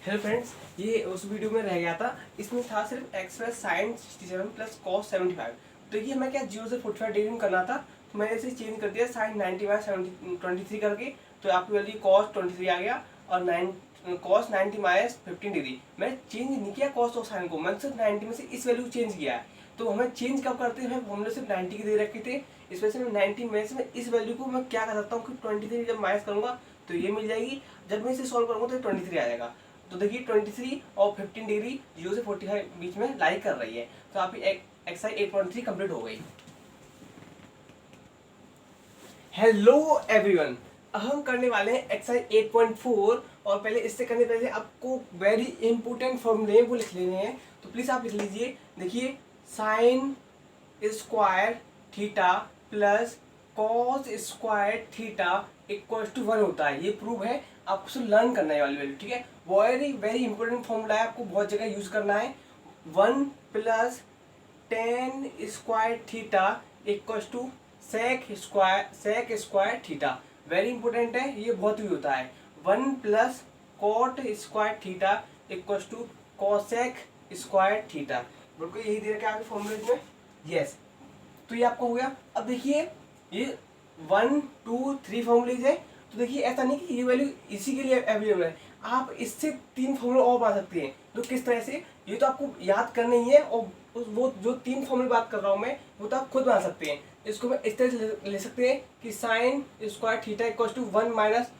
Hello friends, ये उस video में रह गया था। इसमें था सिर्फ x plus sign 67 plus cos 75। तो ये हमें क्या 0 से 45 डिग्री में करना था, तो मैंने इसे चेंज कर दिया साइन 90 बाय 23 करके। तो आपकी वैल्यू कॉस 23 आ गया और कॉस 90 माइनस 15 डिग्री। मैंने चेंज नहीं किया कॉस और साइन को, मैंने सिर्फ 90 में से इस वैल्यू चेंज किया है। तो हमें चेंज कब करते हैं, हमने सिर्फ 90 की दे रखे थे। इस वजह से मैं 90 में से इस वैल्यू को मैं क्या कर सकता हूँ कि 23 जब माइनस करूंगा तो ये मिल जाएगी। जब मैं इसे सॉल्व करूंगा तो 23 आ जाएगा। तो देखिए 23 और 15 डिग्री 0 से 45 बीच में लाई कर रही है। तो आपकी एक्सरसाइज 8.3 कंप्लीट हो गई। हेलो एवरीवन, हम करने वाले हैं एक्सरसाइज 8.4। और पहले इससे करने पहले आपको वेरी इंपॉर्टेंट फॉर्मूले वो लिख लेने हैं। तो प्लीज आप लिख लीजिए। देखिए sine square theta plus cos square theta equal to 1 होता है। ये प्रूव है, आपको सिर्फ लर्न करना है वाली वैल्यू, ठीक है। वेरी वेरी इंपॉर्टेंट फॉर्मूला है, आपको बहुत जगह यूज करना है। 1 plus tan square theta equal to sec square theta. Very important है, ये बहुत ही होता है। 1 plus cot square theta equal to cosec square theta. बिल्कुल यही दे रखा है आपके फॉर्मूले में। यस, तो ये आपको हो गया। अब देखिए ये 1 2 3 फॉर्मूलेज है। तो देखिए ऐसा नहीं कि ये वैल्यू इसी के लिए अवेलेबल है, आप इससे 3 फॉर्मूले और बना सकते हैं। तो किस तरह से, ये तो आपको याद करना ही है। और वो जो 3 फॉर्मूले बात कर रहा हूँ मैं, वो तो आप खुद बना सकते हैं। इसको मैं इस तरह से ले सकते हैं कि sine square theta equal to 1 minus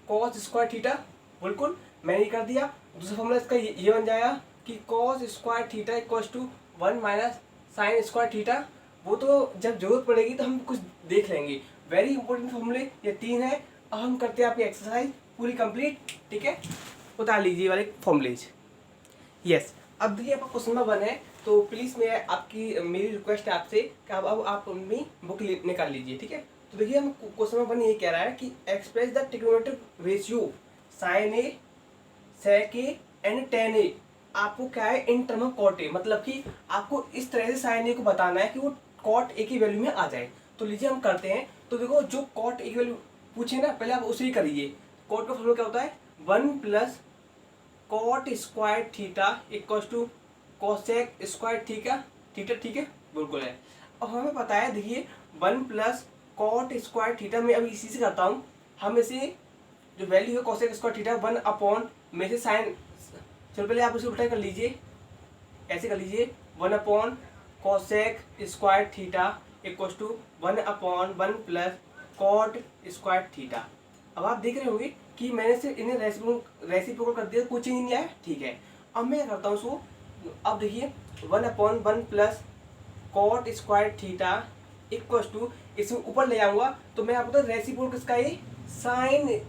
cos square theta. बिल्कुल मैंने ये कर दिया। दूसरा फॉर्मूला इसका ये बन जाएगा कि cos square theta equal to 1 minus sine square theta. वो तो जब जरूरत पड़ेगी तो हम कुछ देख लेंगे। वेरी इंपॉर्टेंट फॉर्मूले ये 3 है। अब हम करते हैं आपकी एक्सरसाइज पूरी कंप्लीट, ठीक है। उतार लीजिए वाले फॉर्मूलेज। यस, अब देखिए आपका क्वेश्चन नंबर 1 है। तो प्लीज मैं आपकी मेरी रिक्वेस्ट है आपसे कि अब आप अपनी बुक निकाल लीजिए, ठीक है। तो देखिए हम क्वेश्चन नंबर 1 ये कह रहा है कि express the trigonometric ratio sine A sec A and tan A. आपको क्या है in term of cot A, मतलब कि आपको इस तरह से साइन ए को बताना है कि वो कॉट ए की वैल्यू में आ जाए। तो लीजिए हम करते हैं। तो देखो जो कॉट ए की वैल्यू पूछे ना, पहले आप उसे ही करिए। कॉट का फॉर्मूला क्या होता है, 1 plus cot square theta equal to cosec square theta theta, ठीक है बिल्कुल है। अब हमें पता है, देखिए 1 प्लस कॉट स्क्वायर थीटा में अभी इसी से करता हूँ। हम इसे जो वैल्यू है कोसेक स्क्वायर थीटा 1 अपॉन में से साइन, चलो पहले आप उसे उल्टा कर लीजिए, ऐसे कर लीजिए 1 upon cosec square theta equal to 1 upon 1 plus cot square theta. अब आप देख रहे होंगे कि मैंने सिर्फ इन्हें रेसिप्रोकल कर दिया, कुछ ही नहीं आया, ठीक है। अब मैं क्या करता हूँ उसको, अब देखिए 1 upon 1 plus cot square theta equal to, इसमें ऊपर ले आऊंगा तो मैं आपको रेसिप्रोकल किसका, ये साइन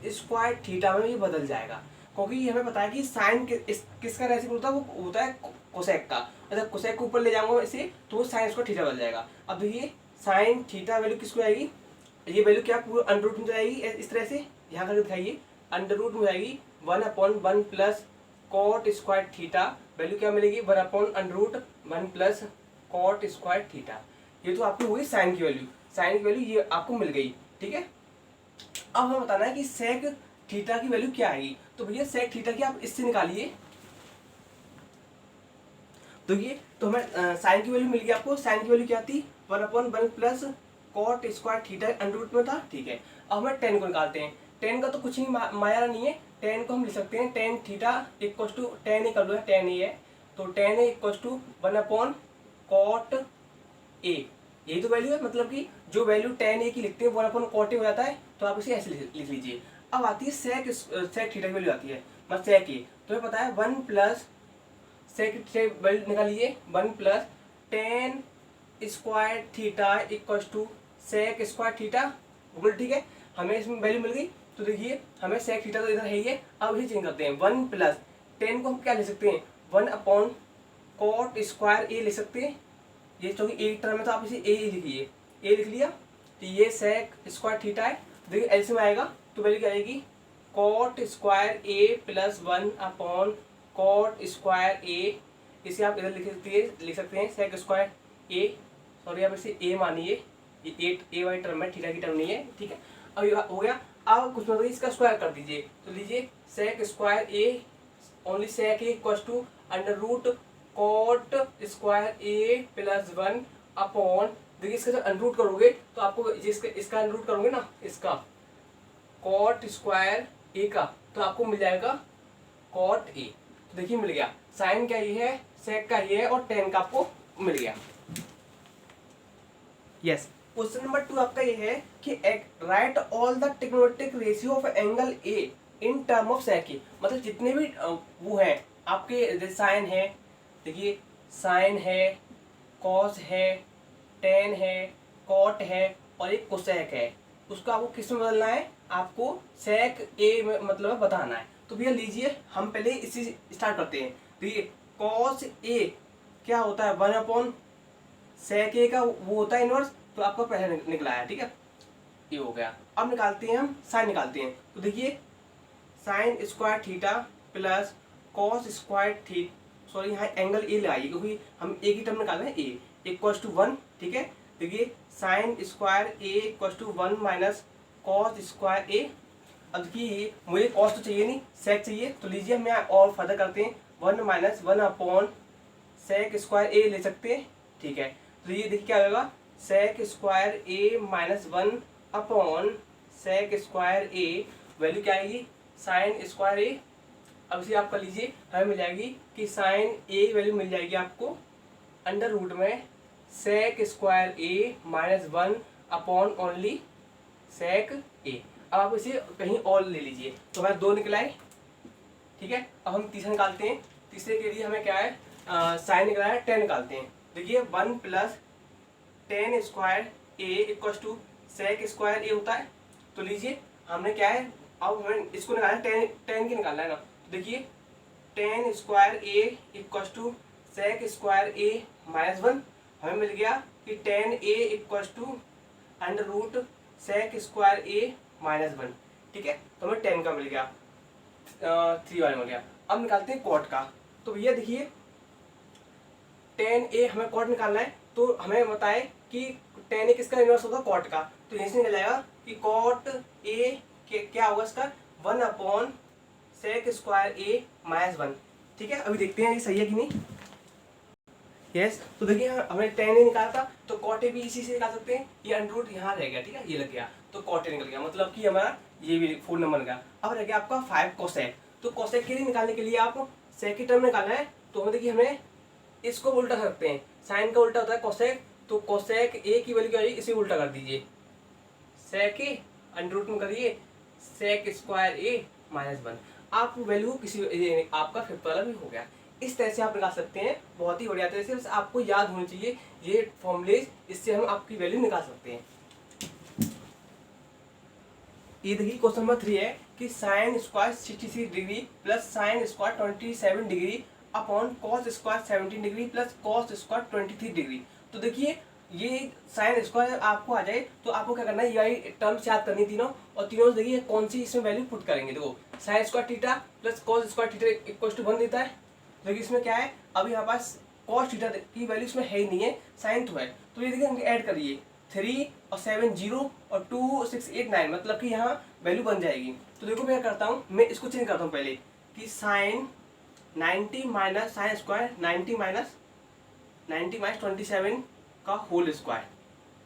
स्क्वायर थीटा में ये बदल जाएगा। क्योंकि हमें पता है कि साइन किसका रेसिप्रोकल होता है, वो होता है कोसेक का। अगर कोसेक को ऊपर ले जाऊंगा इसे तो वो साइन स्क्वायर थीटा बदल जाएगा। अब देखिए साइन थीटा वैल्यू किसको आएगी, ये वैल्यू क्या पूरा अंडर रूट में जाएगी इस तरह से, यहाँ करके दिखाइए। अंडर रूट में जाएगी 1 upon 1 plus cot square theta, value क्या मिलेगी 1 upon under root 1 plus cot square theta. ये तो आपकी हुई साइन की वैल्यू, साइन की वैल्यू ये आपको मिल गई, ठीक है। अब हमें बताना है कि सेक थीटा की वैल्यू क्या आएगी। तो भैया सेक थीटा की आप इससे निकालिए। तो ये तो हमें साइन की वैल्यू मिल गई आपको। साइन की वैल्यू क्या थी, 1 upon 1 plus cot square theta under root में था, ठीक है। अब हमें टेन को निकालते हैं। टेन का तो कुछ ही माया नहीं है। टेन को हम लिख सकते हैं tan theta equal to tan A कर लो, टेन ए है तो tan A equal to 1 upon cot A. यही तो वैल्यू है, मतलब कि जो वैल्यू टेन ए की लिखते हैं 1 अपॉन कॉट ए हो जाता है। तो आप इसे ऐसे लिख लीजिए। अब आती है सेक थीटा की वैल्यू आती है, मतलब सेक ए। तो हमें पता है 1 प्लस सेक वैल्यू निकालिए 1 plus tan square theta equal to sec square theta, बिल्कुल ठीक है। हमें इसमें वैल्यू मिल गई। तो देखिए हमें सेक थीटा तो इधर है ही है। अब इसे चेंज करते हैं, 1 प्लस टेन को हम क्या ले सकते हैं 1 अपॉन कॉट स्क्वायर ए ले सकते हैं। ये क्योंकि एक टर्म है तो आप इसे ए लिखिए, ए लिख लिया। तो ये सेक स्क्वायर थीटा है। देखिए एलसीएम आएगा तो वैल्यू क्या आएगी, cot square A plus 1 upon cot square ए। इसे आप इधर लिख सकते हैं सेक स्क्वायर ए, सॉरी आप इसे ए मानिए, ये ए वाई टर्म है, थीटा की टर्म नहीं है, ठीक है। अब ये हो गया। अब कुछ मतलब इसका स्क्वायर कर दीजिए। तो लीजिए sec square A only sec A equal to under root cot square A plus 1 upon, देखिए इसका जब अंडर रूट करोगे तो आपको इसका अंडर रूट करोगे ना, इसका कॉट स्क्वायर ए का, तो आपको मिल जाएगा कॉट ए। तो देखिए मिल गया, साइन का ये है, सेक का ये है और टेन का आपको मिल गया। यस, क्वेश्चन नंबर 2 आपका ये है कि right all the trigonometric ratio of angle A in term of sec A. मतलब जितने भी वो हैं आपके, साइन है, देखिए साइन है, कॉस है, टेन है, कॉट है और एक कोसेक है, उसको आपको किस में बदलना है, आपको सेक ए में मतलब बताना है। तो भैया लीजिए हम पहले इसी स्टार्ट करते हैं। देखिए कॉस ए क्या होता है, 1 अपॉन सेक ए का वो होता है इनवर्स, तो आपका पहले निकला है, ठीक है, ये हो गया। अब निकालते हैं हम साइन निकालते हैं। तो देखिए sine square theta plus cos square theta, sorry यहाँ एंगल ए लगाइए क्योंकि हम एक ही टर्म निकाल रहे हैं, ए इक्वल टू 1, ठीक है। देखिए sine square A equal to 1 minus cos square A. अब देखिए मुझे कॉस तो चाहिए नहीं, सेक चाहिए, तो लीजिए हम यहाँ और फर्दर करते हैं, 1 माइनस 1 अपॉन सेक स्क्वायर ए ले सकते हैं, ठीक है। तो ये देखिए क्या होगा, सेक square A minus 1 upon sec square A, value क्या आएगी, साइन स्क्वायर ए। अब इसे आप कर लीजिए, हमें मिल जाएगी कि साइन ए वैल्यू मिल जाएगी आपको अंडर रूट में सेक square A minus 1 upon only sec ए। अब आप इसे कहीं और ले लीजिए, तो हमारे 2 निकलाए, ठीक है। अब हम तीसरा निकालते हैं। तीसरे के लिए हमें क्या है, साइन निकला है, 10 निकालते हैं। देखिए 1 plus tan square A equal to sec square A होता है। तो लीजिए हमने क्या है, अब हमें इसको निकालना है, टेन की निकालना है ना। तो देखिए tan square A equal to sec square A minus 1, हमें मिल गया कि tan A equal to under root sec square A minus 1, ठीक है। तो हमें 10 का मिल गया, 3 वाले मिल गया। अब निकालते हैं कॉट का। तो भैया देखिए टेन ए हमें कॉट निकालना है, तो हमें बताए कि टेन ए किसका इनवर्स होगा, कॉट का। तो यहीं से निकल जाएगा कि कॉट ए क्या होगा इसका, 1 upon sec square A minus 1, ठीक है। अभी देखते हैं ये सही है कि नहीं। यस, तो देखिए हमने टेन ए निकाला था, तो कॉट ए भी इसी से निकाल सकते हैं। ये अंडर रूट यहाँ रह गया, ठीक है, ये लग गया, तो कॉट ए निकल गया, मतलब कि हमारा ये भी 4 नंबर गया। अब रह गया आपका 5 कोसेक। तो कोसेक के लिए निकालने के लिए आप सेक की टर्म निकालना है, तो हमें देखिए हमें इसको उल्टा कर सकते हैं, साइन का उल्टा होता है कोसेक, तो कोसेक ए की वैल्यू क्या आएगी, इसे उल्टा कर दीजिए, सेक ए अंडर रूट में करिए सेक स्क्वायर ए माइनस 1। आप वैल्यू किसी आपका 5th वाला भी हो गया। इस तरह से आप निकाल सकते हैं, बहुत ही बढ़िया तरह से, बस आपको याद होनी चाहिए ये फॉर्मूलेज, इससे हम आपकी वैल्यू निकाल सकते हैं। ये देखिए क्वेश्चन नंबर 3 है कि sine square 63 degree plus sine square 27 degree upon cos square 17 degree plus cos square 23 degree. तो देखिए ये साइन स्क्वायर आपको आ जाए तो आपको क्या करना है, ये टर्म्स याद करनी तीनों, और तीनों से देखिए कौन सी इसमें वैल्यू पुट करेंगे। देखो sine square theta plus cos square theta equal to 1 देता है। देखिए इसमें क्या है, अभी हमारे पास कॉस थीटा की वैल्यू इसमें है ही नहीं है, साइन तो है, तो ये देखिए हम ऐड करिए 3 और 7 0 और 2 6 8 9, मतलब कि यहाँ वैल्यू बन जाएगी। तो देखो मैं क्या करता हूँ, मैं इसको चेंज करता हूँ पहले कि sine 90 minus sine square 90 minus 27 का होल स्क्वायर,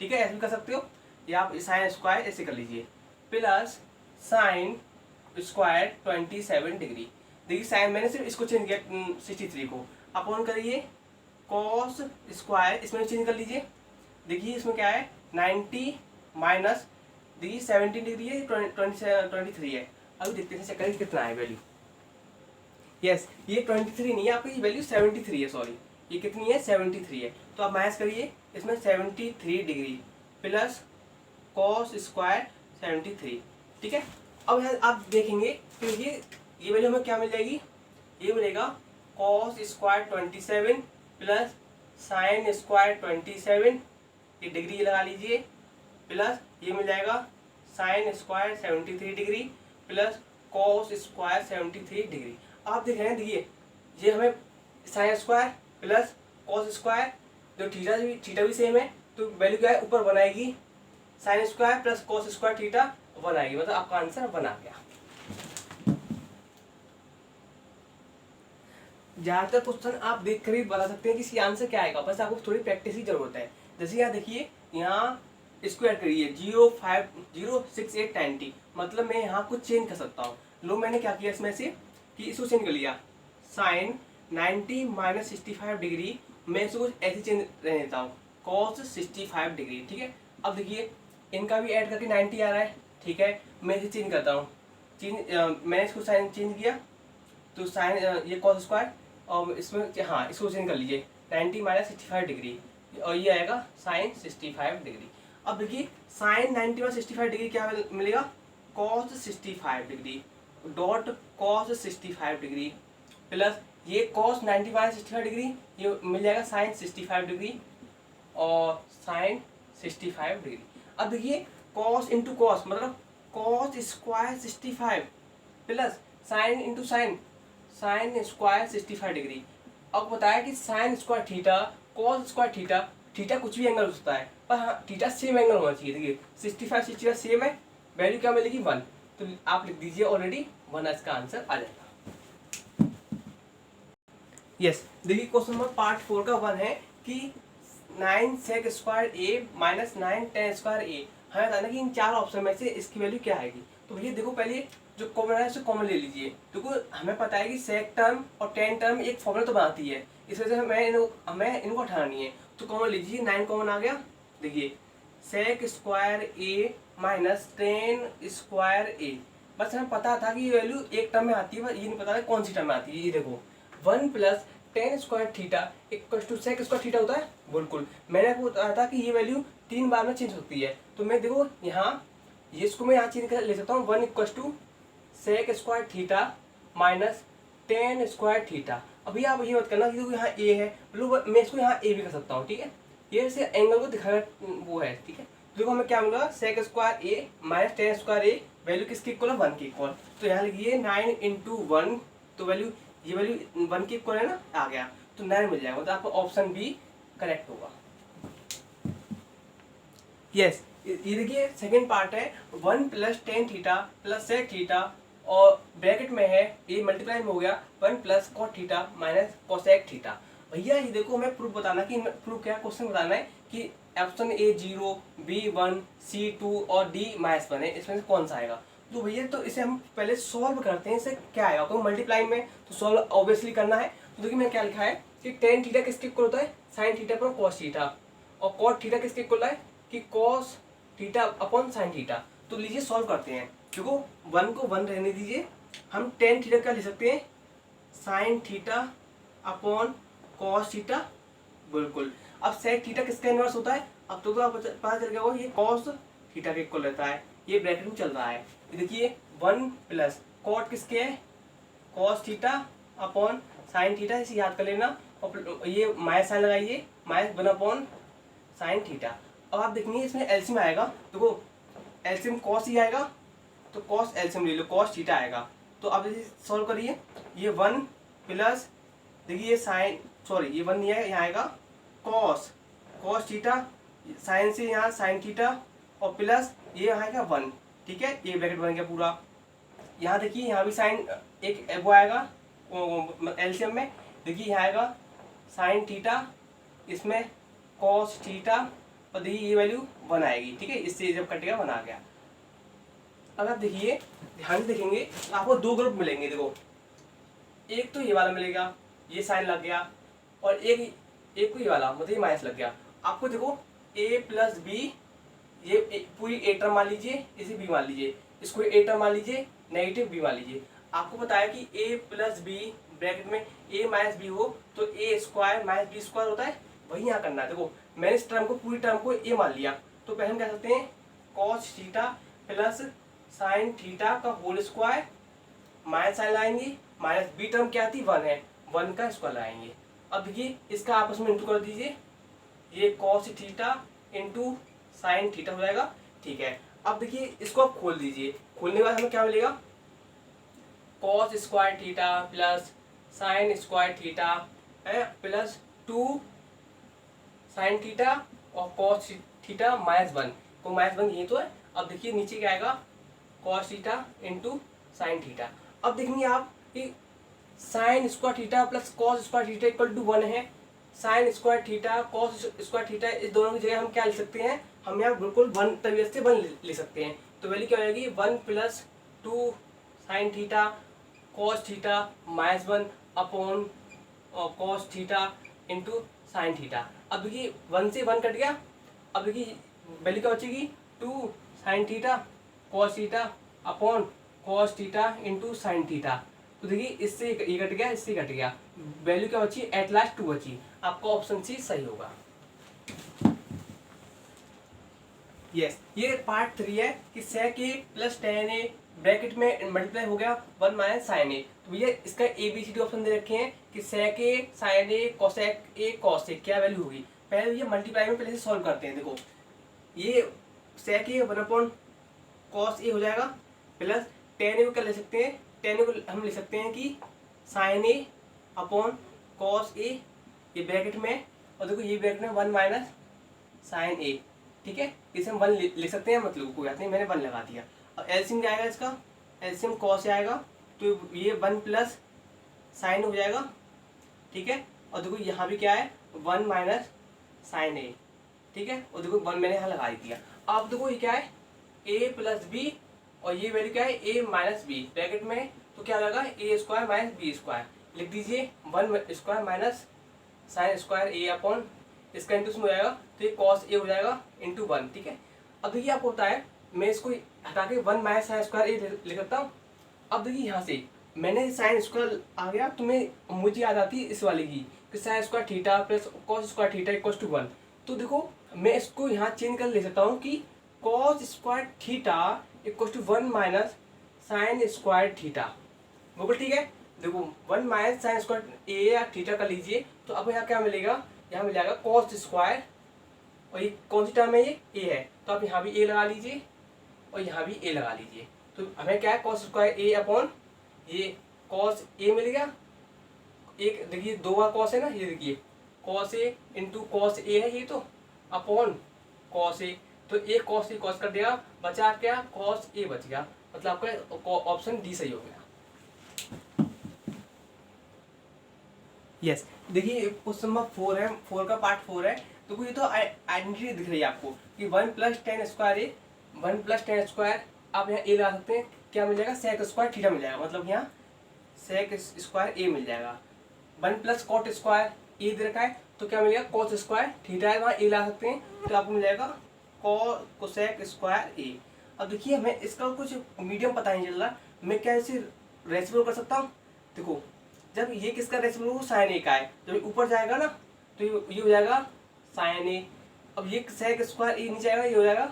ठीक है, ऐसे भी कर सकते हो, या आप साइन स्क्वायर ऐसे कर लीजिए प्लस साइन स्क्वायर 27 डिग्री। देखिए साइन मैंने सिर्फ इसको चेंज किया 63 को, अपॉन करिए कॉस स्क्वायर, इसमें चेंज कर लीजिए। देखिए इसमें क्या है 90 माइनस देखिए 17 डिग्री है, 23 है। अभी देखते हैं चेक करें कितना है वैल्यू। यस, ये 23 नहीं है, आपकी ये वैल्यू 73 है, सॉरी ये कितनी है 73 है। तो आप माइनस करिए इसमें 73 डिग्री प्लस कॉस स्क्वायर 73, ठीक है। अब यहाँ आप देखेंगे तो ये वैल्यू हमें क्या मिल जाएगी, ये मिलेगा cos square 27 plus sine square 27, ये डिग्री लगा लीजिए, प्लस ये मिल जाएगा sine square 73 degree plus cos square 73 degree. आप देख रहे हैं, देखिए ये हमें sine square plus cos square, जो थीटा भी सेम है, तो वैल्यू क्या है ऊपर बनाएगी, sine square plus cos square theta 1 आएगी, मतलब आपका आंसर 1 आ गया। ज़्यादातर क्वेश्चन आप देख कर ही बता सकते हैं कि इसकी आंसर क्या आएगा, बस आपको थोड़ी प्रैक्टिस की जरूरत है। जैसे यहाँ देखिए, यहाँ स्क्वायर करिए 0, 5, 0, 6, 8, 90, मतलब मैं यहाँ कुछ चेंज कर सकता हूँ। लो मैंने क्या किया इसमें से कि इसको चेंज कर लिया, साइन 90 माइनस 65 डिग्री, मैं इसको कुछ ऐसे चेंज रहने देता हूँ, कॉस 65 डिग्री। ठीक है, अब देखिए इनका भी ऐड करके 90 आ रहा है। ठीक है, मैं इसे चेंज करता हूँ, मैंने इसको साइन चेंज किया तो साइन ये कॉस स्क्वायर, और इसमें हाँ इसको चेंज कर लीजिए 90 माइनस 65 डिग्री, और ये आएगा साइन 65 डिग्री। अब देखिए साइन 90 माइनस 65 डिग्री क्या मिलेगा, cos 65 degree dot cos 65 degree, plus ये कॉस 90 माइनस 65 डिग्री, ये मिल जाएगा साइन 65 डिग्री और साइन 65 डिग्री। अब देखिए कॉस इंटू कॉस मतलब cos square 65 plus sine into sine, sine square 65 degree. अब बताया कि sine square theta cos square theta, theta कुछ भी एंगल हो सकता है, पर हाँ थीटा सेम एंगल होना चाहिए। देखिए 65 सेम है, वैल्यू क्या मिलेगी 1, तो आप लिख दीजिए ऑलरेडी 1 इसका आंसर आ जाएगा। यस देखिए क्वेश्चन नंबर पार्ट 4 का 1 है कि 9 सेक square A minus 9 ten square ए, हमें बताना कि इन चार ऑप्शन में से इसकी वैल्यू क्या आएगी। तो भैया देखो पहले जो कॉमन है उसे कॉमन ले लीजिए। देखो हमें पता है कि सेक टर्म और टेन टर्म एक फॉर्मूला तो बनाती है, इस वजह से हमें इनको हटाना नहीं है, तो कॉमन लीजिए। 9 कॉमन आ गया, देखिए सेक square A minus tan square ए, बस हमें पता था कि ये वैल्यू एक टर्म में आती है, पर ये नहीं पता था कौन सी टर्म में आती है। ये देखो 1 plus tan square theta equal to sec square theta होता है, बिल्कुल मैंने आपको बताया था कि ये वैल्यू 3 बार में चेंज होती है। तो मैं देखो यहाँ ये इसको मैं यहाँ चेंज कर ले सकता हूँ, 1 equal to sec square theta minus tan square theta. अभी आप ये मत करना कि यहाँ ए है, मैं इसको यहाँ ए भी कर सकता हूँ। ठीक है, ये से एंगल को दिखाना वो है। ठीक है, देखो हमें क्या मिलेगा, सेक square A minus tan square A, value किसकी इक्वल है 1 की इक्वल। तो यहाँ लिखिए 9 इंटू 1, तो वैल्यू ये वैल्यू 1 की इक्वल है ना, आ गया, तो 9 मिल जाएगा, तो आपका ऑप्शन बी करेक्ट होगा। यस ये देखिए सेकंड पार्ट है 1 plus tan theta plus sec theta, और ब्रैकेट में है ये मल्टीप्लाई में हो गया 1 plus cot theta minus cosec theta. भैया ये देखो हमें प्रूफ बताना कि प्रूफ क्या क्वेश्चन बताना है कि ऑप्शन ए 0, बी 1, सी 2 और डी -1 है, इसमें से कौन सा आएगा। तो भैया तो इसे हम पहले सॉल्व करते हैं, इसे क्या आएगा, तो मल्टीप्लाई में तो सॉल्व ऑब्वियसली करना है। तो देखिए मैं क्या लिखा है कि टेन थीटा किसके इक्वल होता है, साइन थीटा पर कॉस थीटा, और कॉट थीटा किसके इक्वल है कि cos theta upon sine theta. तो लीजिए सॉल्व करते हैं, देखो 1 को 1 रहने दीजिए, हम टेन थीटा क्या लिख सकते हैं, sine theta upon cos theta, बिल्कुल। अब सेक थीटा किसका इनवर्स होता है, अब तो आप पता चल गया होगा, ये कॉस थीटा के इक्वल रहता है, ये ब्रैकेट में चल रहा है। देखिए 1 प्लस कॉट किसके है, cos theta upon sine theta, इसे याद कर लेना, और ये माइनस साइन लगाइए, -1 अपॉन साइन थीटा। अब आप देखेंगे इसमें एलसीएम आएगा, देखो एलसीएम कॉस ही आएगा, तो कॉस एलसीएम ले लो, कॉस थीटा आएगा। तो अब इसे सॉल्व करिए, ये 1 प्लस देखिए ये साइन, सॉरी ये 1 नहीं है, यहाँ आएगा कॉस कॉस थीटा, साइन से यहाँ साइन थीटा, और प्लस ये आएगा 1। ठीक है, ये ब्रैकेट बन गया पूरा। यहाँ देखिए यहाँ भी साइन एक वो आएगा एलसीएम में, देखिए यहाँ आएगा साइन थीटा, इसमें कॉस थीटा, और देखिए ये वैल्यू 1 आएगी। ठीक है, इससे जब कटेगा 1 आ गया। अब आप देखिए ध्यान से देखेंगे तो आपको दो ग्रुप मिलेंगे, देखो एक तो ये वाला मिलेगा, ये साइन लग गया, और एक को ये वाला मतलब ये माइनस लग गया। आपको देखो a प्लस बी, ये पूरी ए टर्म मान लीजिए, इसे बी मान लीजिए, इसको ए टर्म मान लीजिए, नेगेटिव बी मान लीजिए। आपको बताया कि a प्लस बी ब्रैकेट में a माइनस बी हो तो a square minus B square होता है, वही यहाँ करना है। देखो मैंने इस टर्म को पूरी टर्म को a मान लिया, तो पहले हम कह सकते हैं cos theta plus sine theta का होल स्क्वायर, माइनस साइन लाएंगे, माइनस बी टर्म क्या थी 1 है, 1 का स्क्वायर लाएंगे। अब देखिए इसका आपस में इंटू कर दीजिए, ये cos theta into sine theta हो जाएगा। ठीक है, अब देखिए इसको आप खोल दीजिए, खोलने के बाद हमें क्या मिलेगा, cos square theta plus sign square theta है प्लस 2 साइन थीटा और कॉस थीटा -1 को -1 यही तो है। अब देखिए नीचे क्या आएगा, cos theta into sine theta. अब देखेंगे आप कि sine square theta plus cos square theta equal to 1 है। Sine square theta cos square theta इस दोनों की जगह हम क्या लिख सकते हैं, हम यहाँ बिल्कुल 1 तरीके से 1 ले सकते हैं। तो वैल्यू क्या हो जाएगी 1 plus 2 sine theta cos theta minus 1 upon cos theta into sine theta. अब देखिए 1 से 1 कट गया, अब देखिए वैल्यू क्या बचेगी 2 sine theta cos theta upon cos theta into sine theta. तो देखिए इससे ये कट गया, इससे कट गया, वैल्यू क्या बची एट लास्ट 2 बची। आपका ऑप्शन सी सही होगा। यस ये पार्ट 3 है कि sec a plus tan a bracket में मल्टीप्लाई हो गया 1 माइनस साइन a। तो भैया इसका ABCD ऑप्शन दे रखे हैं कि sec a sin a cosec a cos a क्या वैल्यू होगी। पहले भैया मल्टीप्लाई में पहले से सॉल्व करते हैं। देखो ये sec a 1 upon cos a हो जाएगा प्लस tan a को क्या ले सकते हैं, tan a को हम ले सकते हैं कि sin a upon cos a ये ब्रैकेट में, और देखो ये ब्रैकेट में 1 माइनस साइन a, ठीक है। इसे हम 1 लिख सकते हैं, मतलब कोई बात नहीं, मैंने 1 लगा दिया। और एलसीएम क्या आएगा इसका, एलसीएम कॉस से आएगा, तो ये 1 प्लस साइन हो जाएगा, ठीक है। और देखो यहाँ भी क्या है 1 माइनस साइन a, ठीक है। और देखो 1 मैंने यहाँ लगा दिया। अब देखो ये क्या है a प्लस बी, और ये वैल्यू क्या है a माइनस बी ब्रैकेट में, तो क्या लगा a square minus B square, लिख दीजिए 1 square minus sine square a upon इसका इंटू हो जाएगा, तो ये कॉस a हो जाएगा इंटू 1, ठीक है। अब देखिए आपको होता है मैं इसको हटा के 1 माइनस साइन स्क्वायर a लिख सकता हूँ। अब देखिए यहाँ से मैंने साइन स्क्वायर आ गया, तो मुझे याद आती है इस वाले की कि sine square theta plus cos square theta equal to 1। तो देखो मैं इसको यहाँ चेंज कर ले सकता हूँ कि cos square theta equal to 1 minus sine square theta, बिल्कुल ठीक है। देखो 1 माइनस साइन स्क्वायर ए या थीटा का लीजिए, तो अब यहाँ क्या मिलेगा, यहाँ मिल जाएगा कॉस स्क्वायर, और ये कौन सी टर्म है, ये ए है, तो आप यहाँ भी ए लगा लीजिए और यहाँ भी ए लगा लीजिए। तो हमें क्या है कॉस स्क्वायर ए अपॉन ये कॉस ए मिल गया, एक देखिए 2 का कॉस है ना, ये देखिए cos A into cos A है ये, तो अपॉन कॉस ए, तो एक कॉस ए कॉस कर देगा, बचा क्या कॉस ए बच गया, मतलब आपका ऑप्शन डी सही हो गया। यस देखिए क्वेश्चन नंबर 4 है, 4 का पार्ट 4 है। तो ये तो आइडेंटिटी दिख रही है आपको कि 1 प्लस टेन स्क्वायर ए, 1 प्लस टेन स्क्वायर, आप यहाँ ए लगा सकते हैं, क्या मिल जाएगा सेक स्क्वायर थीटा मिल जाएगा, मतलब यहाँ सेक स्क्वायर ए मिल जाएगा। 1 प्लस कॉट स्क्वायर ए दे रखा है, तो क्या मिलेगा कॉस स्क्वायर थीटा है, वहाँ ए ला सकते हैं, तो आपको मिल जाएगा कोसेक स्क्वायर ए। अब देखिए हमें इसका कुछ मीडियम पता नहीं चल रहा, मैं क्या इसे रेसिप्रोकल कर सकता हूँ। देखो जब ये किसका रेसिप्रोकल साइन ए का है, जब ऊपर जाएगा ना तो ये हो जाएगा साइन ए। अब ये सेक स्क्वायर ए नीचे आएगा, ये हो जाएगा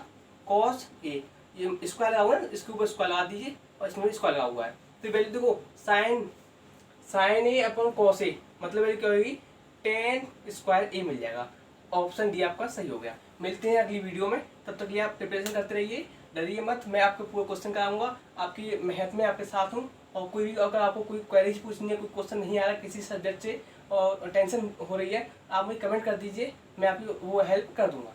कॉस ए, ये स्क्वायर लगा हुआ है ना, इसके ऊपर स्क्वायर लगा दीजिए और इसमें भी स्क्वायर लगा हुआ है, तो वैल्यू देखो sign A upon cos A, मतलब वैल्यू क्या होगी टेन स्क्वायर ए मिल जाएगा। ऑप्शन डी आपका सही हो गया। मिलते हैं अगली वीडियो में, तब तक ये आप प्रिपरेशन करते रहिए, डरिए मत, मैं आपको पूरा क्वेश्चन कराऊंगा, आपकी मेहनत में आपके साथ हूँ। और कोई भी अगर आपको कोई क्वेरीज पूछनी है, कोई क्वेश्चन नहीं आ रहा किसी सब्जेक्ट से और टेंशन हो रही है, आप मुझे कमेंट कर दीजिए, मैं आपकी वो हेल्प कर दूंगा।